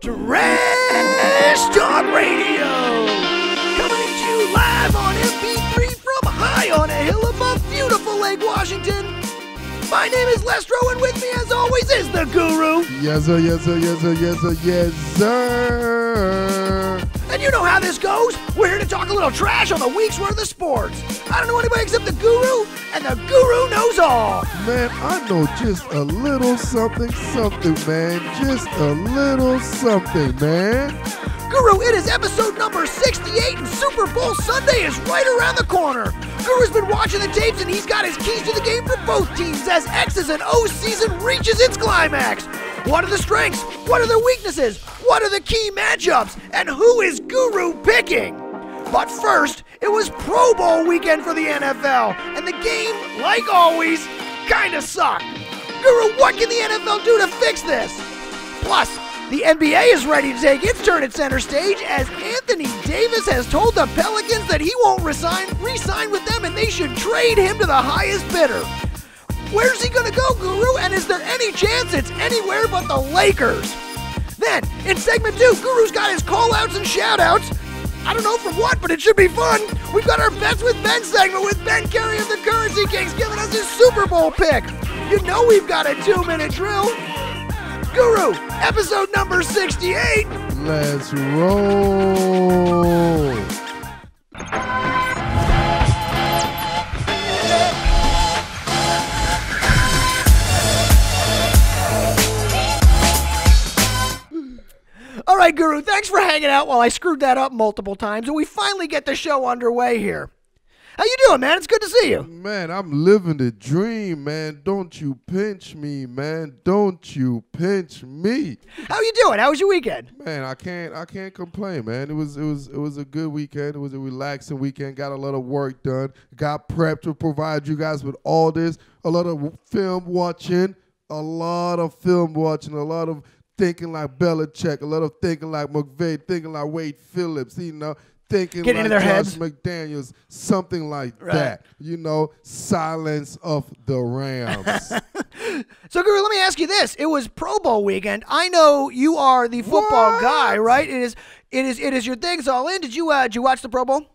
Trash Talk Radio! Coming at you live on MP3 from high on a hill above beautiful Lake Washington. My name is Lestro, and with me as always is the Guru. Yes, sir, yes, sir, yes, sir, yes, sir, yes, sir. And you know how this goes. We're here to talk a little trash on the week's worth of sports. I don't know anybody except the Guru, and the Guru knows all. Man, I know just a little something, man. Just a little something, man. Guru, it is episode number 68, and Super Bowl Sunday is right around the corner. Guru's been watching the tapes, and he's got his keys to the game for both teams as X's and O season reaches its climax. What are the strengths? What are the weaknesses? What are the key matchups? And who is Guru picking? But first, it was Pro Bowl weekend for the NFL, and the game, like always, kinda sucked. Guru, what can the NFL do to fix this? Plus, the NBA is ready to take its turn at center stage as Anthony Davis has told the Pelicans that he won't re-sign with them and they should trade him to the highest bidder. Where's he gonna go, Guru? And is there any chance it's anywhere but the Lakers? Then, in segment 2, Guru's got his call-outs and shout-outs. I don't know from what, but it should be fun. We've got our Bets with Ben segment with Ben Carey of the Currency Kings giving us his Super Bowl pick. You know we've got a 2-minute drill. Guru, episode number 68. Let's roll. All right, Guru, thanks for hanging out while I screwed that up multiple times, and we finally get the show underway here. How you doing, man? It's good to see you. Man, I'm living the dream, man. Don't you pinch me, man. Don't you pinch me. How you doing? How was your weekend? Man, I can't complain, man. It was a good weekend. It was a relaxing weekend. Got a lot of work done. Got prepped to provide you guys with all this. A lot of film watching. A lot of thinking like Belichick, a lot of thinking like McVay, thinking like Wade Phillips, thinking Get like into their Josh heads. McDaniels, something like that. Silence of the Rams. So, Guru, let me ask you this. It was Pro Bowl weekend. I know you are the football guy, right? It is your thing. It's all in. Did you watch the Pro Bowl?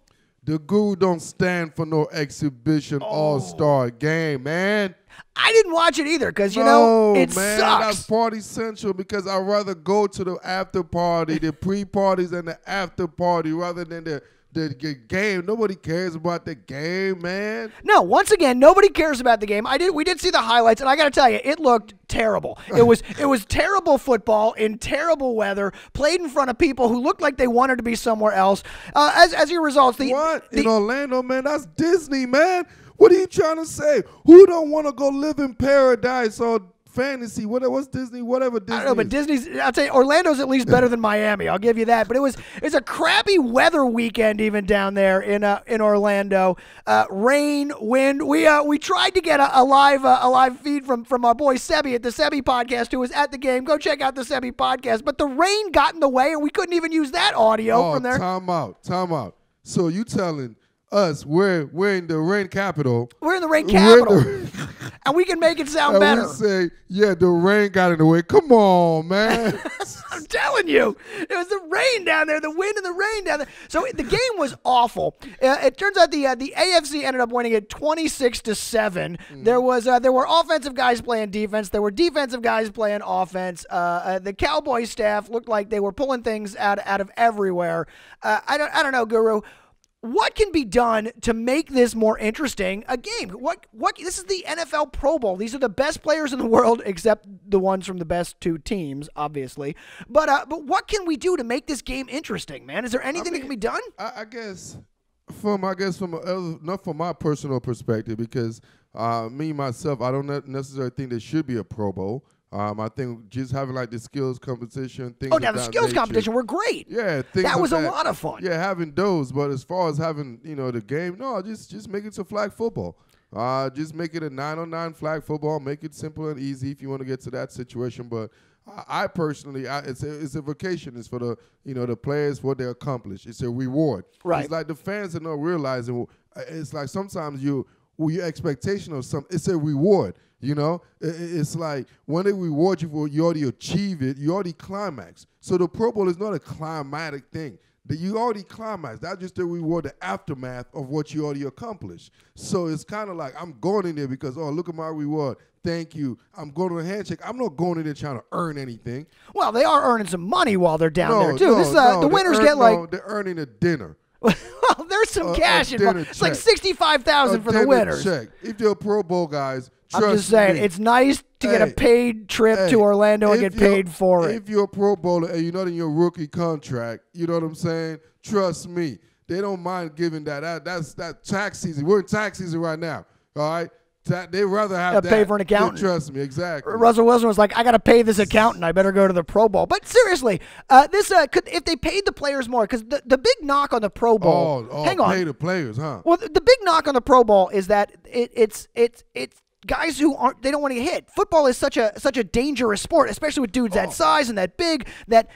The Guru don't stand for no exhibition all-star game, man. I didn't watch it either because, it man, sucks. That's party central because I'd rather go to the after party, the pre-parties and the after party rather than the game. Nobody cares about the game, man. No, once again, nobody cares about the game. We did see the highlights, and I got to tell you, it looked terrible. It was terrible football in terrible weather, played in front of people who looked like they wanted to be somewhere else. As your results, in Orlando, man? That's Disney, man. What are you trying to say? Who don't want to go live in paradise or fantasy? What's Disney? Whatever Disney. I don't know, but I'll tell you, Orlando's at least better than Miami. I'll give you that. But it's a crappy weather weekend even down there in Orlando. Rain, wind. We tried to get a live feed from our boy Sebi at the Sebi podcast, who was at the game. Go check out the Sebi podcast. But the rain got in the way, and we couldn't even use that audio from there. Time out. So you telling us we're in the rain capital. We're in the rain capital. And we can make it sound better. We say, the rain got in the way. Come on, man. I'm telling you. It was the rain down there, the wind and the rain down there. So the game was awful. It turns out the AFC ended up winning it 26-7. There were offensive guys playing defense. There were defensive guys playing offense. The Cowboys staff looked like they were pulling things out of everywhere. I don't know, Guru. What can be done to make this more interesting a game? What this is the NFL Pro Bowl. These are the best players in the world, except the ones from the best two teams, obviously. But what can we do to make this game interesting, man? Is there anything that can be done? I guess not from my personal perspective, because me myself, I don't necessarily think there should be a Pro Bowl. I think just having like the skills competition, things. Oh, now the skills competition were great. Yeah, that was a lot of fun. Yeah, having those, but as far as having the game, no, just make it to flag football. Just make it a 9-on-9 flag football. Make it simple and easy if you want to get to that situation. But I personally, it's a vacation. It's for the players, what they accomplish. It's a reward. Right. It's like the fans are not realizing. It's like sometimes your expectation of something. It's a reward. You know, it's like when they reward you for you already achieve it, you already climax. So the Pro Bowl is not a climatic thing. That you already climaxed. That's just the reward, the aftermath of what you already accomplished. So it's kind of like I'm going in there because, oh, look at my reward. Thank you. I'm going to a handshake. I'm not going in there trying to earn anything. Well, they are earning some money while they're down there, too. The winners get like... they're earning a dinner. Well, there's some cash involved. It's like $65,000 for the winners. Check. If you're Pro Bowl guys, trust I'm just saying, me, it's nice to get a paid trip to Orlando and get paid for it. If you're a Pro Bowler and you're not in your rookie contract, you know what I'm saying? Trust me, they don't mind giving that. That's tax season. We're in tax season right now. All right. They'd rather have that. Pay for an accountant. Trust me, exactly. Russell Wilson was like, I got to pay this accountant. I better go to the Pro Bowl. But seriously, if they paid the players more, because the big knock on the Pro Bowl. Hang on. Pay the players, huh? Well, the big knock on the Pro Bowl is that it's guys who they don't want to get hit. Football is such a dangerous sport, especially with dudes that size and that big, that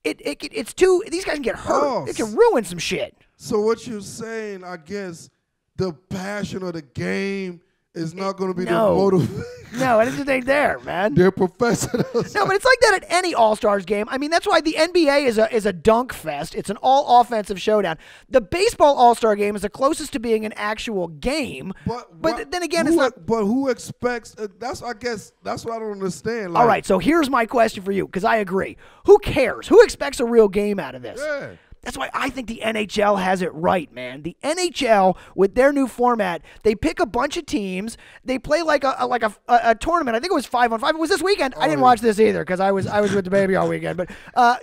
it's too. These guys can get hurt. It can ruin some shit. So what you're saying, I guess, the passion of the game is not going to be the motivation. No, it just ain't there, man. They're professionals. No, but it's like that at any All-Stars game. I mean, that's why the NBA is a dunk fest. It's an all-offensive showdown. The baseball All-Star game is the closest to being an actual game. But then again, it's not. But who expects? That's what I don't understand. Like, all right, so here's my question for you, because I agree. Who cares? Who expects a real game out of this? Yeah. That's why I think the NHL has it right, man. The NHL, with their new format, they pick a bunch of teams. They play like a tournament. I think it was 5-on-5. It was this weekend. I didn't watch this either because I was with the baby all weekend. But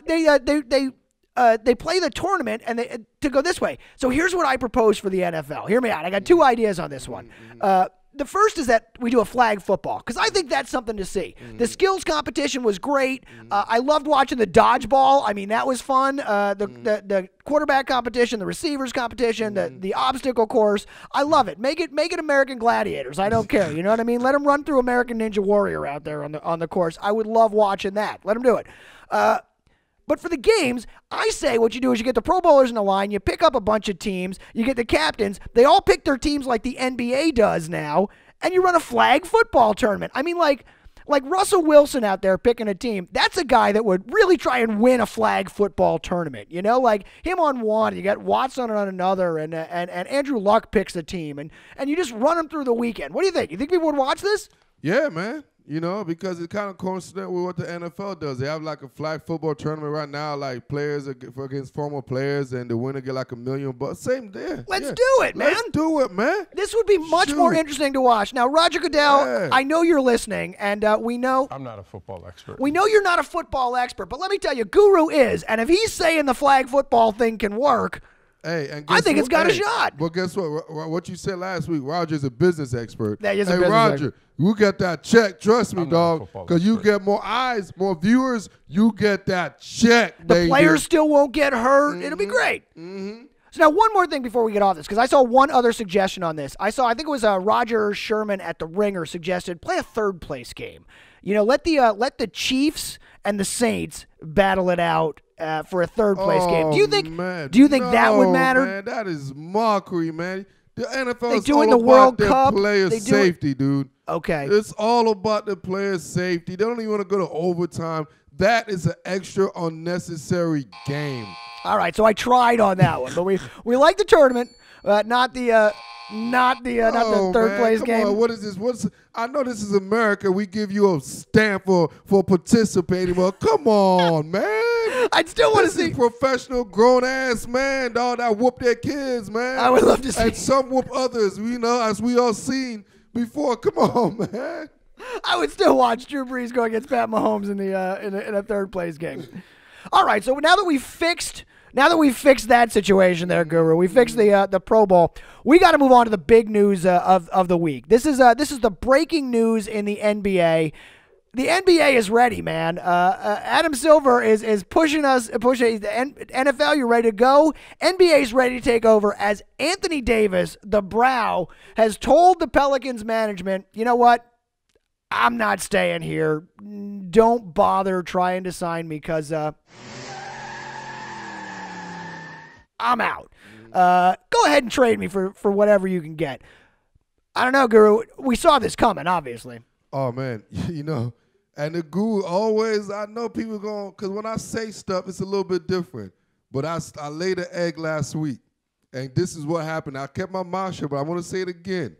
they play the tournament and to go this way. So here's what I propose for the NFL. Hear me out. I got two ideas on this one. The first is that we do a flag football, because I think that's something to see. The skills competition was great. I loved watching the dodgeball. I mean, that was fun. The quarterback competition, the receivers competition, the obstacle course. I love it. Make it American Gladiators. I don't care. You know what I mean? Let them run through American Ninja Warrior out there on the course. I would love watching that. Let them do it. But for the games, I say what you do is you get the Pro Bowlers in the line, you pick up a bunch of teams, you get the captains, they all pick their teams like the NBA does now, and you run a flag football tournament. I mean, like Russell Wilson out there picking a team, that's a guy that would really try and win a flag football tournament. You know, like him on one, you got Watson on another, and Andrew Luck picks a team, and you just run them through the weekend. What do you think? You think people would watch this? Yeah, man. You know, because it kind of coincident with what the NFL does. They have like a flag football tournament right now, like players against former players, and the winner get like $1 million. Same there. Let's do it, man. Let's do it, man. This would be much more interesting to watch. Now, Roger Goodell, I know you're listening, and we know I'm not a football expert. We know you're not a football expert, but let me tell you, Guru is, and if he's saying the flag football thing can work. Hey, and I think it's got a shot. But guess what? What you said last week, Roger's a business expert. That is a hey, business Roger, expert. you get that check. Trust me, dog. Because you get more eyes, more viewers. You get that check. The players still won't get hurt. It'll be great. So now one more thing before we get off this, because I saw one other suggestion on this. I think it was Roger Sherman at The Ringer suggested play a third place game. You know, let the Chiefs and the Saints battle it out for a third place game. Do you think? Man. Do you think that would matter? Man, that is mockery, man. The NFL is all about World their Cup. player safety, dude. Okay. It's all about the player safety. They don't even want to go to overtime. That is an extra unnecessary game. All right, so I tried on that one, but we like the tournament, not the third place game. On. What is this? I know this is America. We give you a stamp for participating. Well, come on, man. I'd still want to see professional grown ass man, dog, that whoop their kids, man. I would love to see. And some whoop others, you know, as we all seen before. Come on, man. I would still watch Drew Brees go against Pat Mahomes in a third place game. All right, so now that we've fixed that situation there, Guru, we fixed the Pro Bowl. We got to move on to the big news of the week. This is the breaking news in the NBA. The NBA is ready, man. Adam Silver is pushing the NFL. You ready to go? NBA is ready to take over as Anthony Davis, the Brow, has told the Pelicans management, you know what? I'm not staying here. Don't bother trying to sign me because I'm out. Go ahead and trade me for whatever you can get. I don't know, Guru. We saw this coming, obviously. Oh, man, and the Guru always, I know people going, because when I say stuff, it's a little bit different. But I laid an egg last week, and this is what happened. I kept my mouth shut, but I want to say it again.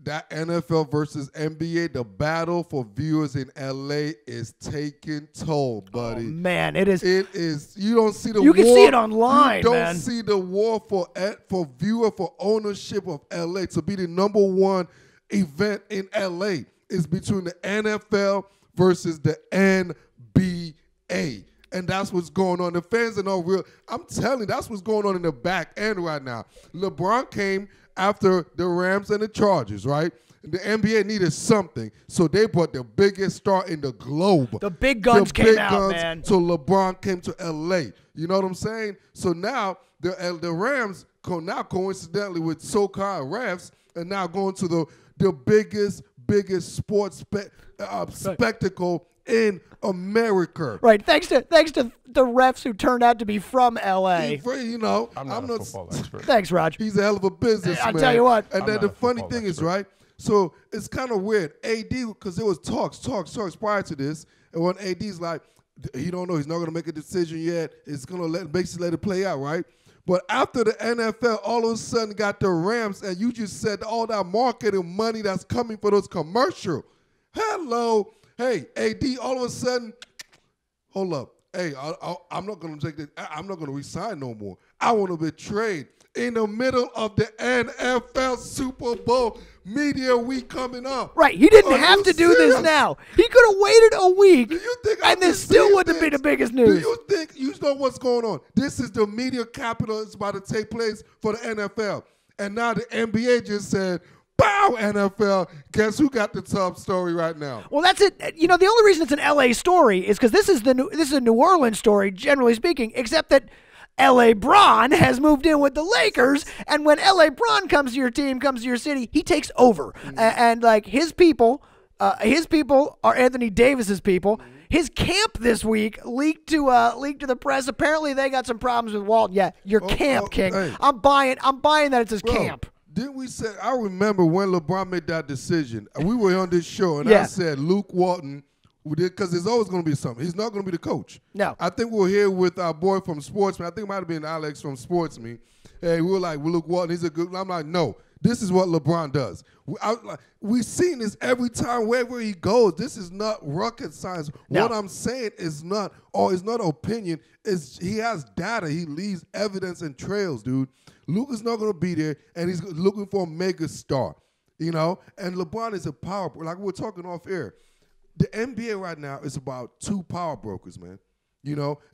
That NFL versus NBA, the battle for viewers in LA is taking toll, buddy. Oh, man, it is. It is. You don't see the war. You can see it online, You don't man. see the war for viewer, for ownership of LA. To be the number one event in LA is between the NFL versus the NBA. And that's what's going on. The fans are no real. I'm telling you, that's what's going on in the back end right now. LeBron came after the Rams and the Chargers, right? The NBA needed something, so they brought the biggest star in the globe. The big guns came out, man. So LeBron came to LA. You know what I'm saying? So now the Rams, now coincidentally with so-called refs, are now going to the biggest sports spectacle in America. Right. Thanks to the refs who turned out to be from L.A. I'm not a football expert. Thanks, Raj. He's a hell of a businessman. I'll tell you what. And then the funny thing is, right? So it's kind of weird. AD, because there was talks prior to this, and when AD's like, he don't know, he's not going to make a decision yet. It's going to basically let it play out, right? But after the NFL all of a sudden got the Rams, and you just said all that marketing money that's coming for those commercials. Hello. Hey, AD, all of a sudden, hold up. Hey, I'm not going to take this. I'm not going to resign no more. I want to be traded in the middle of the NFL Super Bowl media week coming up. Right. He didn't have to do this now. He could have waited a week, and this still wouldn't have been the biggest news. Do you think, you know what's going on? This is the media capital that's about to take place for the NFL. And now the NBA just said, bow, NFL. Guess who got the top story right now? Well, that's it. The only reason it's an L.A. story is because this is a New Orleans story, generally speaking, except that L.A. Bron has moved in with the Lakers, and when L.A. Bron comes to your team, comes to your city, he takes over. And like his people are Anthony Davis's people. His camp this week leaked to the press. Apparently, they got some problems with Walton. Yeah, your camp, King. Hey. I'm buying that it's his camp. Didn't we say? I remember when LeBron made that decision. We were on this show, and Yeah. I said Luke Walton, because there's always going to be something. He's not going to be the coach. No. I think we're here with our boy from Sportsman. I think it might have been Alex from Sportsman. Hey, we were like, well, Luke Walton, he's a good. I'm like, no. This is what LeBron does. We've seen this every time wherever he goes. This is not rocket science. No. What I'm saying is not opinion. He has data. He leaves evidence and trails, dude. Luke is not going to be there, and he's looking for a mega star, And LeBron is a power, like we're talking off air. The NBA right now is about two power brokers, man.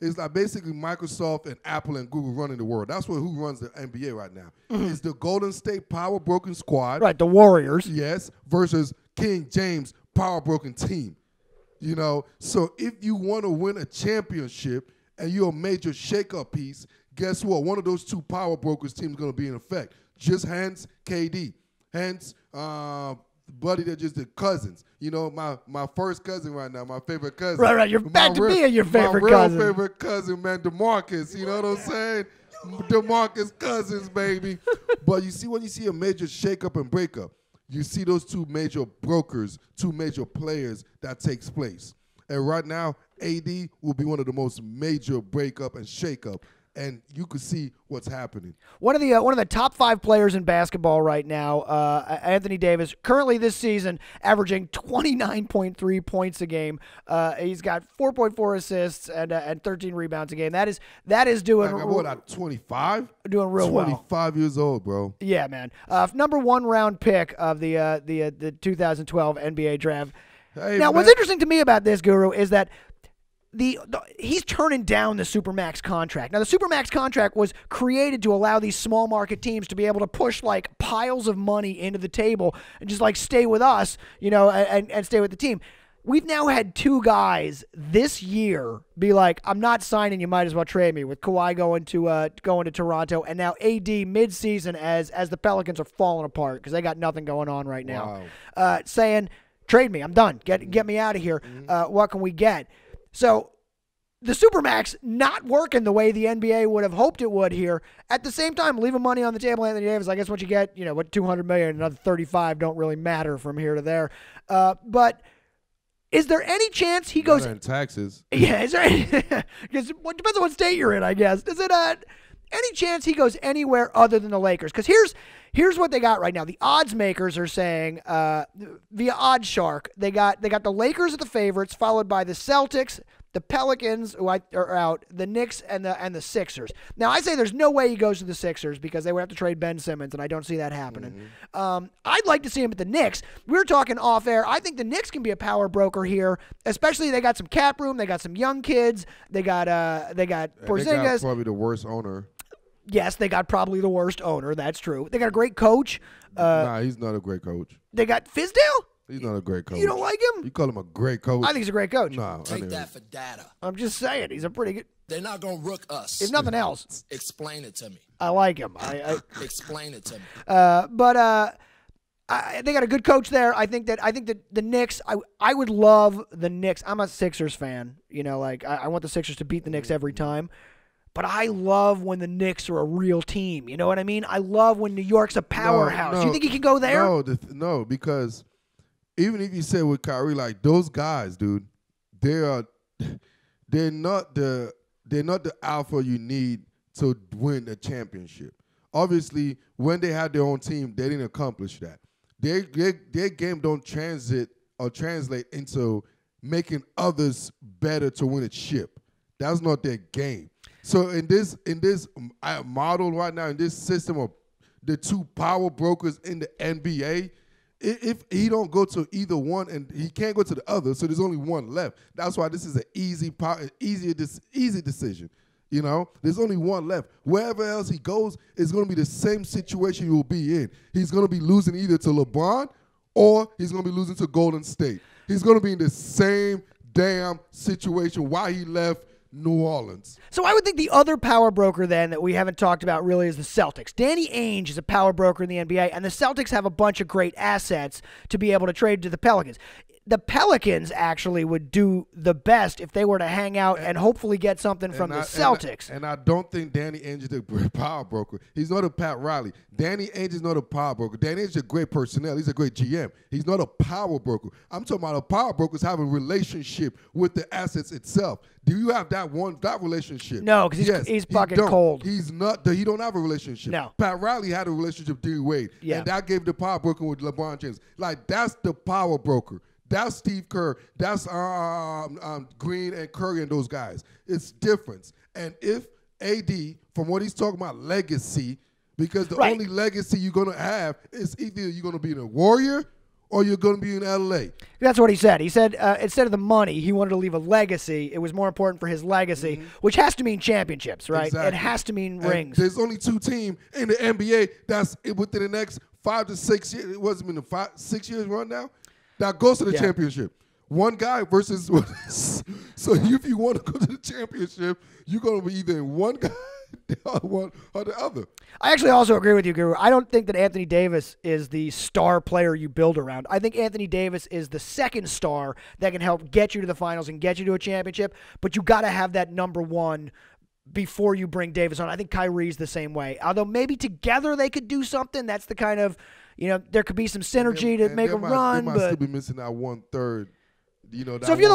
It's like basically Microsoft and Apple and Google running the world. That's who runs the NBA right now. It's the Golden State power broken squad. Right, the Warriors. Yes, versus King James power broken team. So if you want to win a championship and you're a major shakeup piece, guess what? One of those two power brokers teams is going to be in effect. Just hence KD. Hence buddy that just did cousins. My first cousin right now, my favorite cousin. Right. You're back to being your favorite cousin. My real favorite cousin, man, DeMarcus. You know what I'm saying? DeMarcus Cousins, baby. But you see, when you see a major shakeup and breakup, you see those two major brokers, two major players that takes place. And right now, AD will be one of the most major breakup and shakeup. And you can see what's happening. One of the top 5 players in basketball right now, Anthony Davis, currently this season averaging 29.3 points a game. He's got 4.4 assists and 13 rebounds a game. That is doing at 25? Doing real 25 years old, bro. Yeah, man. Number 1 round pick of the 2012 NBA draft. Hey, now, man. What's interesting to me about this, Guru, is that he's turning down the Supermax contract. Now, the Supermax contract was created to allow these small market teams to be able to push like piles of money into the table and just like stay with us, and stay with the team. We've now had 2 guys this year be like, I'm not signing, you might as well trade me, with Kawhi going to Toronto, and now AD midseason as the Pelicans are falling apart because they got nothing going on right now. Wow. Saying, trade me, I'm done. Get me out of here. What can we get? So the Supermax not working the way the NBA would have hoped it would here. At the same time, leaving money on the table, Anthony Davis. I guess what you get, what $200 million, another 35 don't really matter from here to there. But is there any chance he goes in taxes? Yeah, is there? Because it depends on what state you're in, I guess. Is it any chance he goes anywhere other than the Lakers? Because here's what they got right now. The odds makers are saying via Odd Shark they got the Lakers as the favorites, followed by the Celtics, the Pelicans, who are out, the Knicks, and the Sixers. Now, I say there's no way he goes to the Sixers because they would have to trade Ben Simmons, and I don't see that happening. I'd like to see him at the Knicks. We were talking off air. I think the Knicks can be a power broker here, especially they got some cap room. They got some young kids. They got Porzingis. They got probably the worst owner. Yes, they got probably the worst owner. That's true. They got a great coach. Nah, he's not a great coach. They got Fizdale? He's not a great coach. You don't like him? You call him a great coach? I think he's a great coach. No, Take that for data. I'm just saying, he's a pretty good. They're not going to rook us. If nothing else. Explain it to me. I like him. Explain it to me. But they got a good coach there. I think that the Knicks, I would love the Knicks. I'm a Sixers fan. I want the Sixers to beat the Knicks every time. But I love when the Knicks are a real team. You know what I mean? I love when New York's a powerhouse. No, you think he can go there? No, because even if you say with Kyrie, like those guys, dude, they're not the alpha you need to win a championship. Obviously, when they had their own team, they didn't accomplish that. Their game don't translate into making others better to win a chip. That's not their game. So in this model right now, in this system of the two power brokers in the NBA, if he don't go to either one and he can't go to the other, so there's only one left. That's why this is an easy decision. There's only one left. Wherever else he goes, it's going to be the same situation he will be in. He's going to be losing either to LeBron or he's going to be losing to Golden State. He's going to be in the same damn situation why he left New Orleans. So I would think the other power broker then that we haven't talked about really is the Celtics. Danny Ainge is a power broker in the NBA, and the Celtics have a bunch of great assets to be able to trade to the Pelicans. The Pelicans actually would do the best if they were to hang out and hopefully get something from the Celtics. And I don't think Danny Ainge is a power broker. He's not a Pat Riley. Danny Ainge is not a power broker. Danny Ainge is a great personnel. He's a great GM. He's not a power broker. I'm talking about a power broker is having a relationship with the assets itself. Do you have that relationship? No, because he's fucking cold. He's not. He don't have a relationship. No. Pat Riley had a relationship with D. Wade. Yeah. And that gave the power broker with LeBron James. Like, that's the power broker. That's Steve Kerr. That's Green and Curry and those guys. It's different. And if AD, from what he's talking about, legacy, because the only legacy you're going to have is either you're going to be in a Warrior or you're going to be in L.A. That's what he said. He said instead of the money, he wanted to leave a legacy. It was more important for his legacy, which has to mean championships, right? Exactly. It has to mean rings. There's only two teams in the NBA that's within the next 5 to 6 years. It wasn't been a 6 years run now. That goes to the championship. One guy versus so if you want to go to the championship, you're going to be either in one guy one or the other. I actually also agree with you, Guru. I don't think that Anthony Davis is the star player you build around. I think Anthony Davis is the second star that can help get you to the finals and get you to a championship, but you got to have that number one before you bring Davis on. I think Kyrie's the same way. Although maybe together they could do something. That's the kind of, there could be some synergy to make a run. They might still be missing that 1/3. So if you're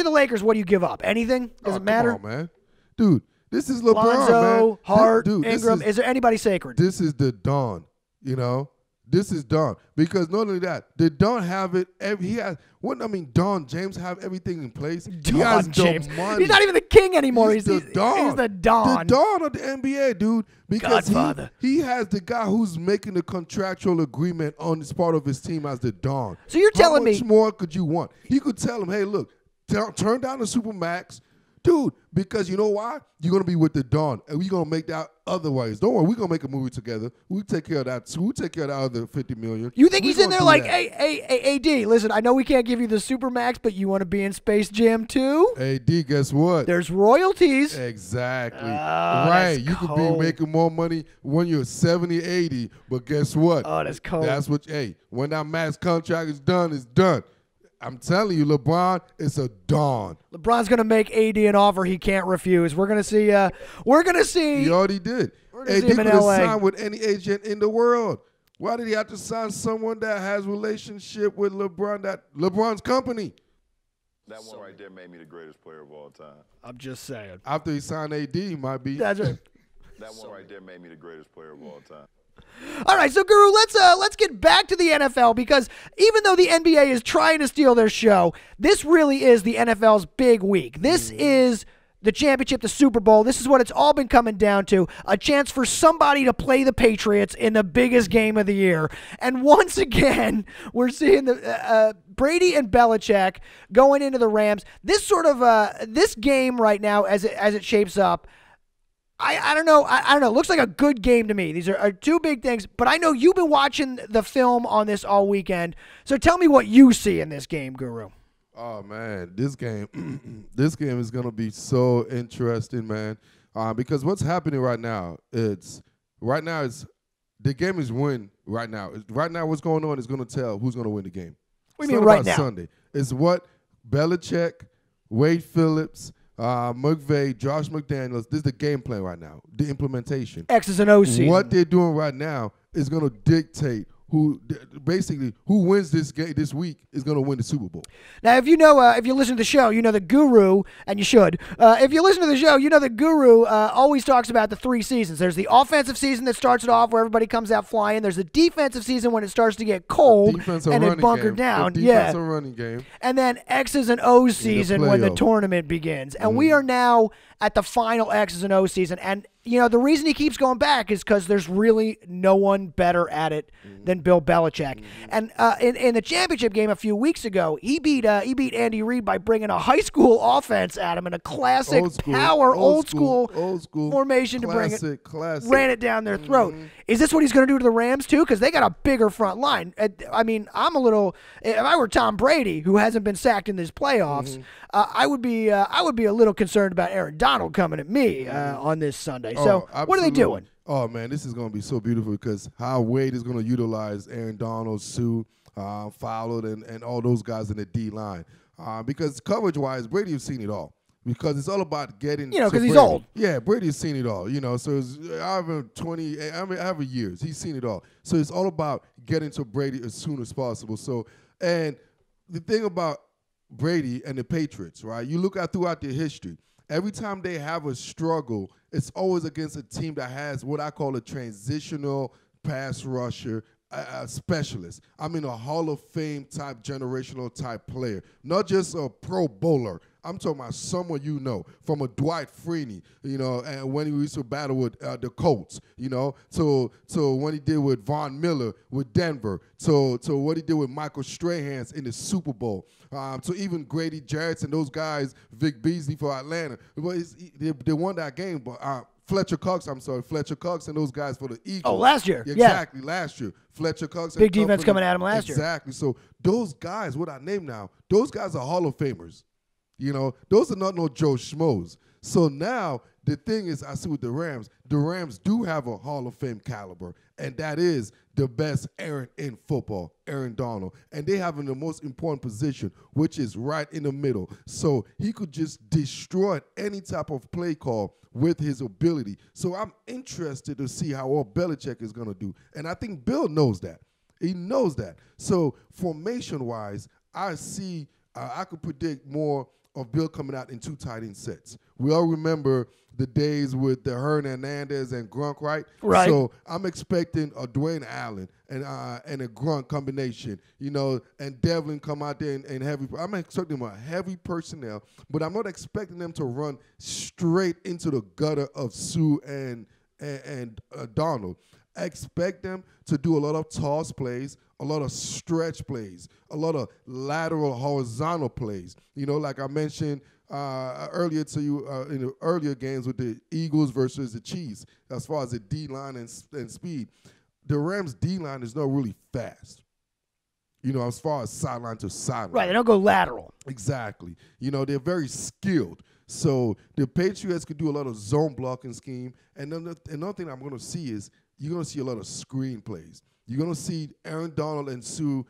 the Lakers, what do you give up? Anything? Does it matter? Come on, man. Dude, this is LeBron, Lonzo, man. Hart, Ingram. Is there anybody sacred? This is the Dawn, This is Don. Because not only that, the Don have it. Don James have everything in place. He has James. The money. He's not even the king anymore. He's the Don. He's the Don. The Don of the NBA, dude. Because Godfather. he has the guy who's making the contractual agreement on this part of his team as the Don. So you're telling me. How much more could you want? He could tell him, hey, look, turn down the Supermax. Dude, because you know why? You're going to be with the Dawn, and we're going to make that otherwise. Don't worry, we're going to make a movie together. We'll take care of that. We'll take care of the other $50 million. You think he's in there like, hey, AD, listen, I know we can't give you the Supermax, but you want to be in Space Jam 2? AD, guess what? There's royalties. Exactly. Oh, right. You could be making more money when you're 70, 80, but guess what? Oh, that's cold. That's what, when that max contract is done, it's done. I'm telling you, LeBron is a dawn. LeBron's going to make AD an offer he can't refuse. We're going to see. He already did. We're gonna AD see him could in have LA. signed with any agent in the world. Why did he have to sign someone that has relationship with LeBron? LeBron's company. That one right there made me the greatest player of all time. I'm just saying. After he signed AD, he might be. That's right. That one right there made me the greatest player of all time. All right, so Guru, let's get back to the NFL, because even though the NBA is trying to steal their show, this really is the NFL's big week. This is the championship, the Super Bowl. This is what it's all been coming down to, a chance for somebody to play the Patriots in the biggest game of the year. And once again, we're seeing the Brady and Belichick going into the Rams. This sort of this game right now, as it shapes up, I don't know. I don't know. It looks like a good game to me. These are two big things, but I know you've been watching the film on this all weekend. So tell me what you see in this game, Guru. Oh man, this game, this game is gonna be so interesting, man. Because what's happening right now? The game is win right now. Right now, what's going on is gonna tell who's gonna win the game. What do you mean right now? Sunday. It's what Belichick, Wade Phillips, McVay, Josh McDaniels. This is the game plan right now. The implementation. X's and O's season. What they're doing right now is gonna dictate who wins this game this week is going to win the Super Bowl. Now, if you listen to the show, you know the Guru, and you should. If you listen to the show, you know the Guru always talks about the 3 seasons. There's the offensive season that starts it off where everybody comes out flying. There's the defensive season when it starts to get cold and it bunkered down. Defensive running game. And then X's and O's season when the tournament begins. And we are now at the final X's and O's season. And you know, the reason he keeps going back is because there's really no one better at it than Bill Belichick. And in the championship game a few weeks ago, he beat Andy Reid by bringing a high school offense at him in a classic old school formation to bring it. Ran it down their throat. Is this what he's going to do to the Rams too? Because they got a bigger front line. I mean, if I were Tom Brady, who hasn't been sacked in this playoffs, I would be a little concerned about Aaron Donald coming at me on this Sunday. So what are they doing? Oh, man, this is going to be so beautiful because how Wade is going to utilize Aaron Donald, Sue, Fowler, and all those guys in the D-line. Because coverage-wise, Brady has seen it all. Because it's all about getting because he's old. Yeah, Brady's seen it all. So it's however years, he's seen it all. So it's all about getting to Brady as soon as possible. So, and the thing about Brady and the Patriots, right? You look at throughout their history, every time they have a struggle, it's always against a team that has what I call a transitional pass rusher, a specialist. I mean, a Hall of Fame type, generational type player, not just a Pro Bowler. I'm talking about someone from a Dwight Freeney, and when he used to battle with the Colts, to when he did with Von Miller with Denver, to what he did with Michael Strahans in the Super Bowl, to even Grady Jarrett and those guys, Vic Beasley for Atlanta. They won that game, but Fletcher Cox and those guys for the Eagles. Oh, last year. Exactly, last year. Fletcher Cox. Big defense coming at him last year. Exactly. So those guys, what I name now, those guys are Hall of Famers. Those are not no Joe Schmoes. So now the thing is, I see with the Rams do have a Hall of Fame caliber, and that is the best Aaron in football, Aaron Donald. And they have in the most important position, which is right in the middle. So he could just destroy any type of play call with his ability. So I'm interested to see how all Belichick is going to do. And I think Bill knows that. He knows that. So formation-wise, I see I could predict more of Bill coming out in 2 tight end sets. We all remember the days with the Hernandez and Gronk, right? Right. So I'm expecting a Dwayne Allen and a Gronk combination, and Devlin come out there and heavy. I'm expecting a heavy personnel, but I'm not expecting them to run straight into the gutter of Sue and Donald. I expect them to do a lot of toss plays, a lot of stretch plays, a lot of lateral horizontal plays. Like I mentioned earlier to you in the earlier games with the Eagles versus the Chiefs, as far as the D-line and speed. The Rams' D-line is not really fast, as far as sideline to sideline. Right, they don't go lateral. Exactly. They're very skilled. So the Patriots could do a lot of zone blocking scheme. And another thing I'm going to see is you're going to see a lot of screen plays. You're going to see Aaron Donald and Sue.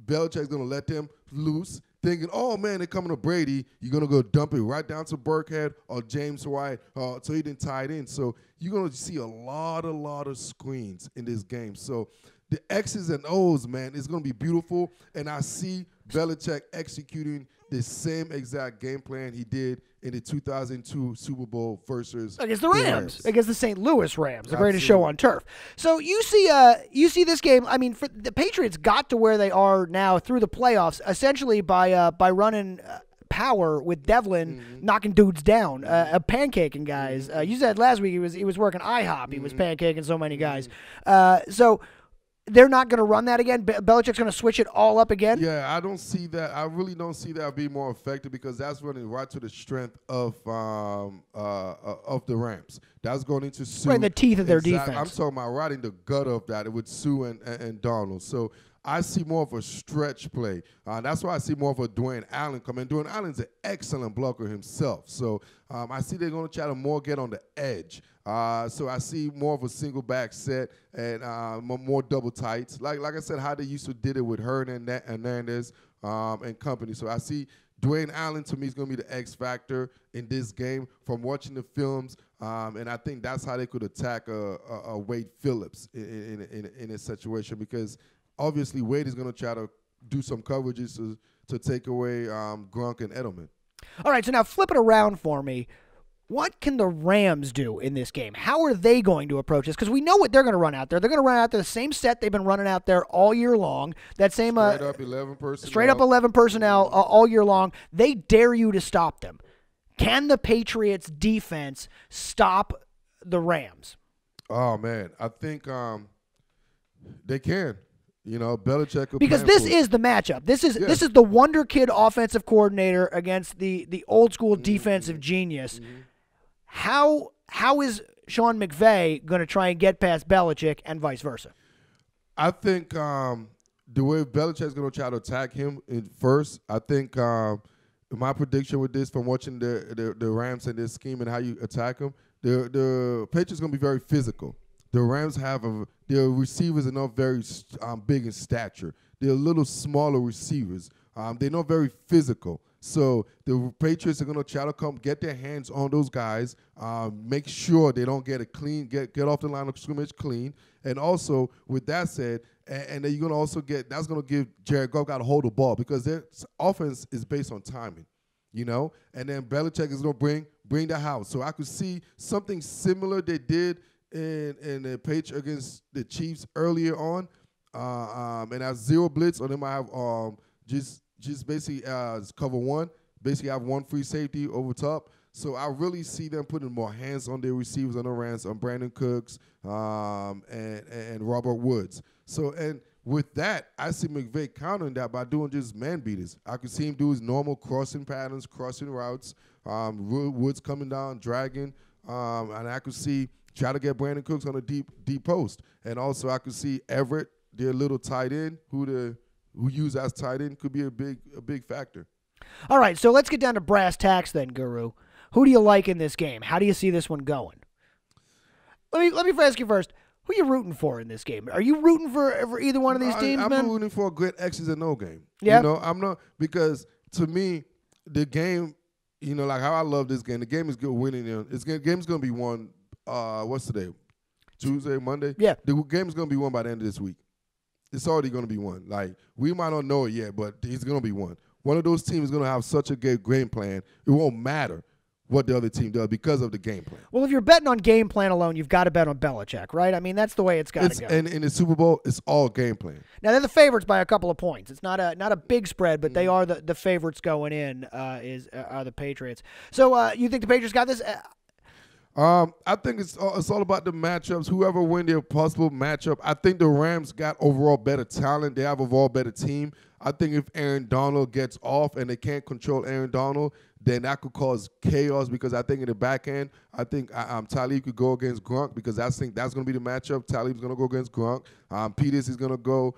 Belichick's going to let them loose, thinking, oh, man, they're coming to Brady. You're going to go dump it right down to Burkhead or James White, so he didn't tie it in. So you're going to see a lot of screens in this game. So the X's and O's, man, is going to be beautiful. And I see Belichick executing the same exact game plan he did in the 2002 Super Bowl versus against the Rams, against the St. Louis Rams, the greatest Absolutely. show on turf. So you see this game. I mean, for the Patriots got to where they are now through the playoffs, essentially by running power with Devlin knocking dudes down, pancaking guys. You said last week he was working IHOP. He was pancaking so many guys. So they're not going to run that again. Belichick's going to switch it all up again. Yeah, I don't see that. I really don't see that being more effective because that's running right to the strength of the Rams. That's going into Sue. Right in the teeth of their defense. I'm talking about right in the gut of that with Sue and Donald. So I see more of a stretch play. That's why I see more of a Dwayne Allen coming. Dwayne Allen's an excellent blocker himself. So I see they're going to try to more get on the edge. So I see more of a single back set and more double tights. Like I said, how they used to did it with Hernandez and company. So I see Dwayne Allen, to me, is going to be the X factor in this game from watching the films. And I think that's how they could attack a Wade Phillips in a situation because obviously Wade is going to try to do some coverages to take away Gronk and Edelman. All right, so now flip it around for me. What can the Rams do in this game? How are they going to approach this? Because we know what they're going to run out there. They're going to run out there the same set they've been running out there all year long. That same Straight up 11 personnel. Straight up 11 personnel all year long. They dare you to stop them. Can the Patriots defense stop the Rams? Oh man, I think they can. You know, Belichick will because this is the matchup. This is the wonder kid offensive coordinator against the old school defensive genius. How is Sean McVay going to try and get past Belichick and vice versa? I think the way Belichick's going to try to attack him first, I think my prediction with this from watching the Rams and their scheme and how you attack them, the Patriots going to be very physical. The Rams have their receivers are not very big in stature. They're a little smaller receivers. They're not very physical. So the Patriots are going to try to come get their hands on those guys, make sure they don't get off the line of scrimmage clean. And also, with that said, and then you're going to also that's going to give Jared Goff got to hold the ball because their offense is based on timing, you know. And then Belichick is going to bring the house. So I could see something similar they did in the Patriots against the Chiefs earlier on, and have zero blitz, or they might have just basically cover one, basically have one free safety over top. So I really see them putting more hands on their receivers on the Rams, on Brandon Cooks and Robert Woods. So and with that, I see McVay countering that by doing just man beaters. I could see him do his normal crossing patterns, crossing routes, Woods coming down, dragging, and I could see try to get Brandon Cooks on a deep post. And also I could see Everett, their little tight end, who use as tight end, could be a big factor. All right, so let's get down to brass tacks then, Guru. Who do you like in this game? How do you see this one going? Let me ask you first. Who are you rooting for in this game? Are you rooting for either one of these teams, man? I'm rooting for a good X's and O game. Yeah. You know, I'm not, because to me, the game, you know, like how I love this game, the game is good winning. The game's going to be won. What's today? Tuesday, Monday? Yeah. The game is going to be won by the end of this week. It's already going to be won. Like, we might not know it yet, but it's going to be won. One of those teams is going to have such a good game plan, it won't matter what the other team does because of the game plan. Well, if you're betting on game plan alone, you've got to bet on Belichick, right? I mean, that's the way it's got to go. And in the Super Bowl, it's all game plan. Now, they're the favorites by a couple of points. It's not a big spread, but they are the favorites going in, are the Patriots. So you think the Patriots got this? I think it's all about the matchups. Whoever win their possible matchup. I think the Rams got overall better talent. They have overall better team. I think if Aaron Donald gets off and they can't control Aaron Donald, then that could cause chaos, because I think in the back end, I think Talib could go against Gronk, because I think that's going to be the matchup. Talib's going to go against Gronk. Peters is going to go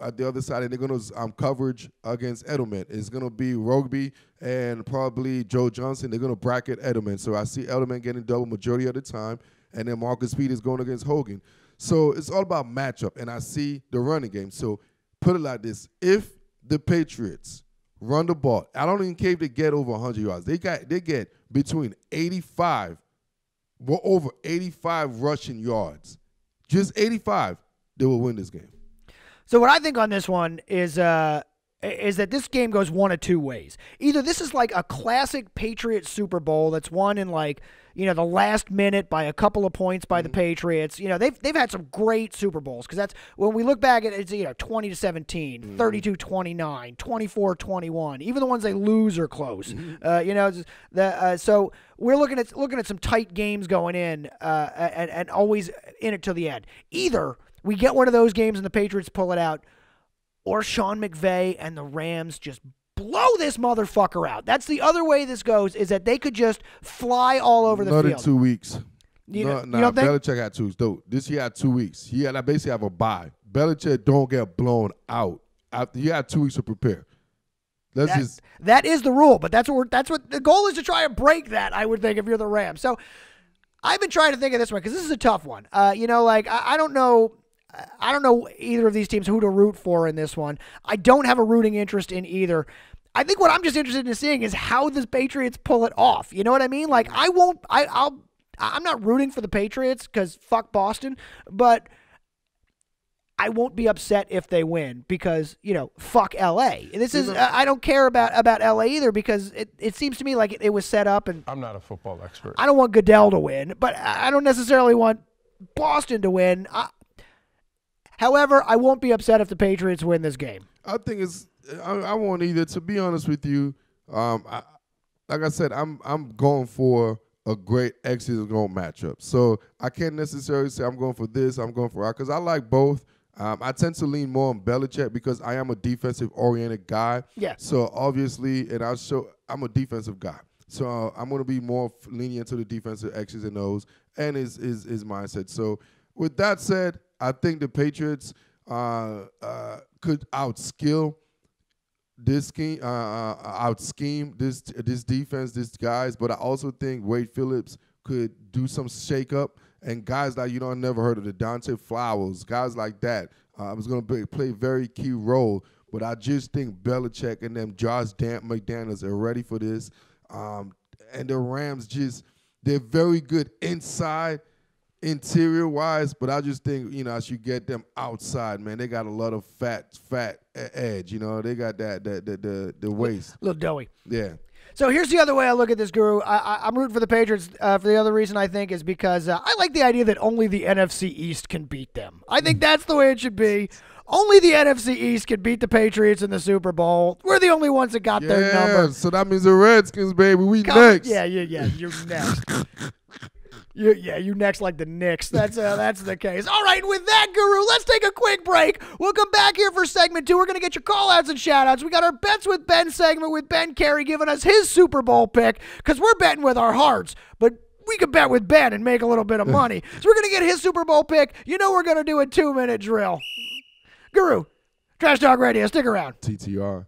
at the other side, and they're going to coverage against Edelman. It's going to be Rugby and probably Joe Johnson. They're going to bracket Edelman. So I see Edelman getting double majority of the time, and then Marcus Peters going against Hogan. So it's all about matchup, and I see the running game. So put it like this: if the Patriots run the ball, I don't even care if they get over 100 yards. They get between 85, well, over 85 rushing yards, just 85. They will win this game. So what I think on this one is that this game goes one of two ways. Either this is like a classic Patriots Super Bowl that's won in like, the last minute by a couple of points by the Patriots. They've had some great Super Bowls because that's when we look back at it, it's 20-17, 32-29, 24-21. Even the ones they lose are close. So we're looking at some tight games going in and always in it till the end. Either we get one of those games and the Patriots pull it out, or Sean McVay and the Rams just blow this motherfucker out. That's the other way this goes, is that they could just fly all over the field. Not in 2 weeks. You don't think? Belichick had 2 weeks. Though this year had 2 weeks. He had basically have a bye. Belichick don't get blown out. He had 2 weeks to prepare. That is the rule, but that's what the goal is, to try and break that, I would think, if you're the Rams. So I've been trying to think of this one because this is a tough one. I don't know. I don't know either of these teams who to root for in this one. I don't have a rooting interest in either. I think what I'm just interested in seeing is how the Patriots pull it off. You know what I mean? Like, I'm not rooting for the Patriots because fuck Boston, but I won't be upset if they win because, fuck LA. This is I don't care about LA either because it seems to me like it was set up, and I'm not a football expert. I don't want Goodell to win, but I don't necessarily want Boston to win. However, I won't be upset if the Patriots win this game. I think I won't either. To be honest with you, like I said, I'm going for a great exit goal matchup. So I can't necessarily say I'm going for this, I'm going for that, because I like both. I tend to lean more on Belichick because I am a defensive-oriented guy. Yeah. So obviously, I'm a defensive guy. So I'm going to be more lenient to the defensive X's and O's and his mindset. So with that said, I think the Patriots could outskill this scheme, out-scheme this defense, these guys. But I also think Wade Phillips could do some shake-up, and guys like, I never heard of the Dante Flowers, guys like that. Was going to play a very key role. But I just think Belichick and them Josh McDaniels are ready for this. And the Rams they're very good inside, interior-wise, but I just think, as you get them outside, man, they got a lot of fat edge. They got the waist. A little doughy. Yeah. So here's the other way I look at this, Guru. I'm rooting for the Patriots for the other reason, I think, is because I like the idea that only the NFC East can beat them. I think that's the way it should be. Only the NFC East can beat the Patriots in the Super Bowl. We're the only ones that got their number. So that means the Redskins, baby. We next. Yeah, you're next. You next like the Knicks. That's the case. All right, with that, Guru, let's take a quick break. We'll come back here for segment 2. We're going to get your call-outs and shout-outs. We got our Bets with Ben segment with Ben Carey giving us his Super Bowl pick because we're betting with our hearts, but we could bet with Ben and make a little bit of money. So we're going to get his Super Bowl pick. We're going to do a 2-minute drill. Guru, Trash Talk Radio, stick around. TTR.